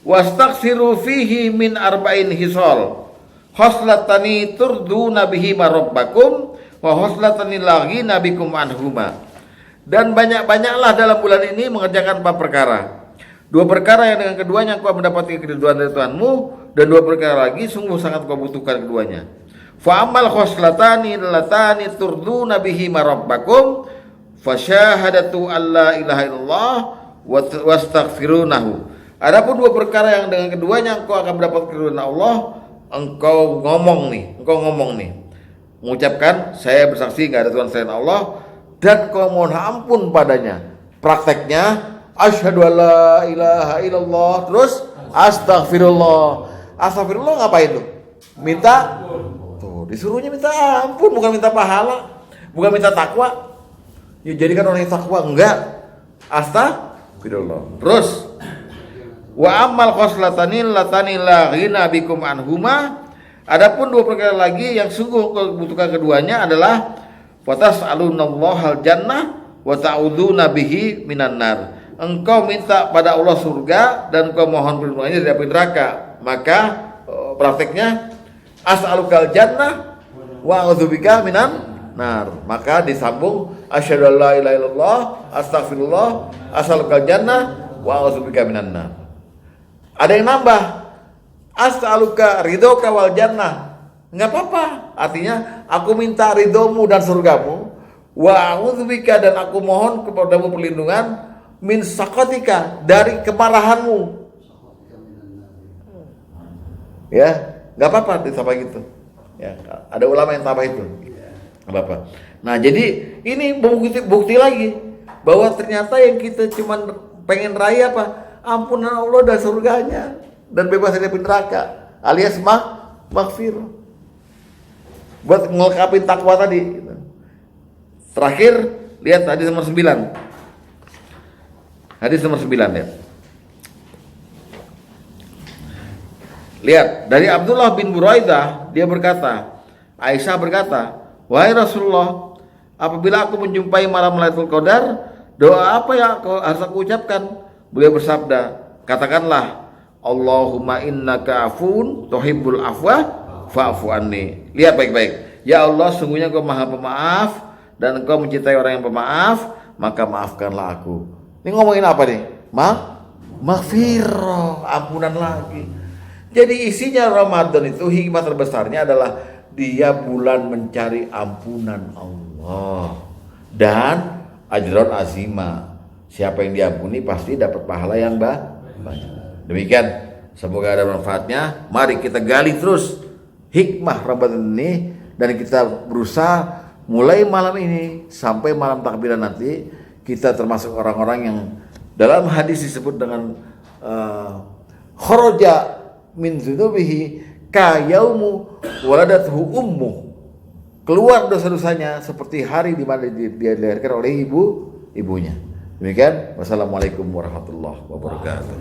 Wastaghfiru fihi min arba'in hisal. Khoslatani turduna bihi marabbakum wa khoslatani lagi nabikum anhuma. Dan banyak-banyaklah dalam bulan ini mengerjakan 4 perkara. 2 perkara yang dengan keduanya engkau mendapatkan keriduan dari Tuhanmu, dan 2 perkara lagi sungguh sangat kau butuhkan keduanya. Fa amal khoslatani latani turduna bihi marabbakum fa syahadatu alla ilaha illallah wastaghfirunahu. Adapun 2 perkara yang dengan keduanya engkau akan mendapat keriduan Allah, engkau ngomong nih, mengucapkan saya bersaksi enggak ada Tuhan selain Allah, dan kau mohon ampun padanya. Prakteknya asyhadu alla ilaha illallah, terus astagfirullah. Astagfirullah ngapain tuh? Minta tuh, disuruhnya minta ampun, bukan minta pahala, bukan minta takwa. Ya jadikan orang yang takwa, enggak. Astagfirullah. Terus wa amal khoslatani latani la ghina bikum anhuma. Adapun 2 perkara lagi yang sungguh kau butuhkan keduanya adalah fatas'alunallahal jannah wa ta'udzuna bihi minan nar. Engkau minta pada Allah surga dan engkau mohon perlindungannya dari api neraka. Maka prakteknya as'alukal jannah wa a'udzubika minan nar. Maka disambung asyhadu alla ilaha illallah, astagfirullah, as'alukal jannah wa a'udzubika minan nar. Ada yang nambah, as'aluka ridhoka wal jannah. Enggak apa-apa. Artinya aku minta ridhomu dan surgamu, wa a'udzubika, dan aku mohon kepadamu perlindungan min saqatika, dari kemarahanmu. Ya, enggak apa-apa ditambah gitu. Ya, ada ulama yang tambah itu. Enggak apa-apa. Nah, jadi ini bukti lagi bahwa ternyata yang kita cuman pengen raya apa? Ampunan Allah dan surganya dan bebas dari neraka, alias maghfirah. Buat ngelengkapin takwa tadi. Terakhir lihat hadis nomor 9. Hadis nomor 9 ya. Lihat dari Abdullah bin Buraidah, dia berkata, Aisyah berkata, wahai Rasulullah, apabila aku menjumpai malam Lailatul Qadar, doa apa yang harus aku ucapkan? Beliau bersabda, katakanlah Allahumma innaka afun tuhibbul afwa fa'fu anni. Lihat baik-baik. Ya Allah, sungguhnya Engkau Maha Pemaaf dan Engkau mencintai orang yang pemaaf, maka maafkanlah aku. Ini ngomongin apa nih? maghfirah, ampunan lagi. Jadi isinya Ramadan itu hikmah terbesarnya adalah dia bulan mencari ampunan Allah dan ajron azima. Siapa yang diampuni pasti dapat pahala yang banyak. Demikian, semoga ada manfaatnya. Mari kita gali terus hikmah Ramadan ini dan kita berusaha mulai malam ini sampai malam takbiran nanti kita termasuk orang-orang yang dalam hadis disebut dengan kharaja min dzunubihi ka yaumu waladathu ummu, keluar dosa-dosanya seperti hari di mana dia dilahirkan oleh ibunya. Demikian, wassalamualaikum warahmatullahi wabarakatuh.